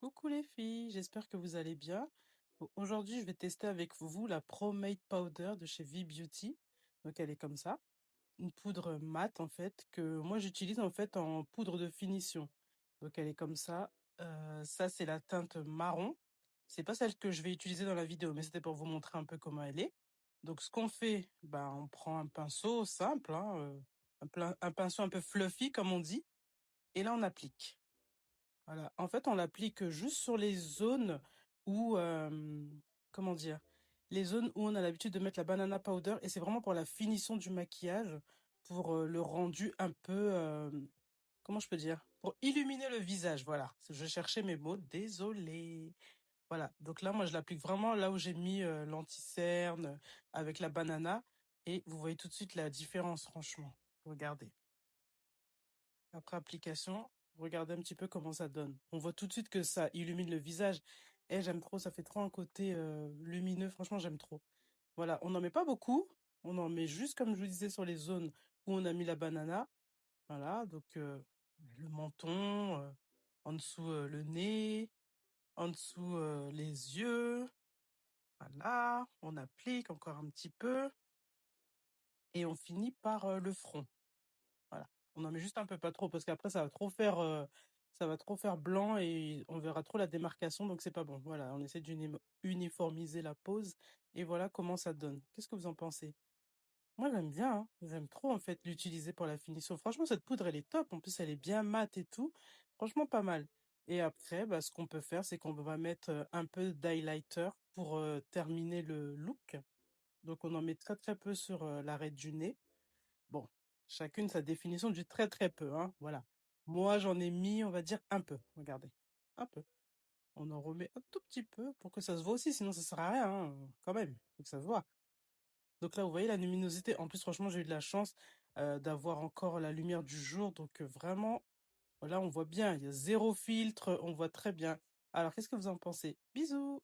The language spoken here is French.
Coucou les filles, j'espère que vous allez bien. Aujourd'hui, je vais tester avec vous la Pro Made Powder de chez V-Beauty. Donc elle est comme ça, une poudre mate en fait que moi j'utilise en fait en poudre de finition. Donc elle est comme ça. Ça c'est la teinte marron. C'est pas celle que je vais utiliser dans la vidéo, mais c'était pour vous montrer un peu comment elle est. Donc ce qu'on fait, ben on prend un pinceau simple, hein, un pinceau un peu fluffy comme on dit, et là on applique. Voilà. En fait, on l'applique juste sur les zones où, comment dire, les zones où on a l'habitude de mettre la banana powder et c'est vraiment pour la finition du maquillage, pour le rendu un peu, comment je peux dire, pour illuminer le visage. Voilà. Je cherchais mes mots, désolée. Voilà. Donc là, moi, je l'applique vraiment là où j'ai mis l'anti-cerne avec la banana et vous voyez tout de suite la différence, franchement. Regardez. Après application, regardez un petit peu comment ça donne. On voit tout de suite que ça illumine le visage. Et j'aime trop, ça fait trop un côté lumineux. Franchement, j'aime trop. Voilà, on n'en met pas beaucoup. On en met juste, comme je vous disais, sur les zones où on a mis la banana. Voilà, donc le menton, en dessous le nez, en dessous les yeux. Voilà, on applique encore un petit peu. Et on finit par le front. Voilà. On en met juste un peu, pas trop, parce qu'après ça va trop faire blanc et on verra trop la démarcation, donc c'est pas bon. Voilà, on essaie d'uniformiser la pose et voilà comment ça donne. Qu'est-ce que vous en pensez? Moi j'aime bien, hein. J'aime trop en fait l'utiliser pour la finition. Franchement, cette poudre elle est top. En plus, elle est bien mate et tout. Franchement, pas mal. Et après, bah, ce qu'on peut faire, c'est qu'on va mettre un peu d'highlighter pour terminer le look. Donc on en met très très peu sur l'arrêt du nez. Bon, chacune sa définition du très très peu, hein. Voilà. Moi, j'en ai mis, on va dire, un peu. Regardez. Un peu. On en remet un tout petit peu pour que ça se voit aussi, sinon ça sert à rien, hein, quand même. Faut que ça se voit. Donc là, vous voyez la luminosité. En plus, franchement, j'ai eu de la chance d'avoir encore la lumière du jour. Donc vraiment, là, on voit bien. Il y a zéro filtre. On voit très bien. Alors, qu'est-ce que vous en pensez? Bisous!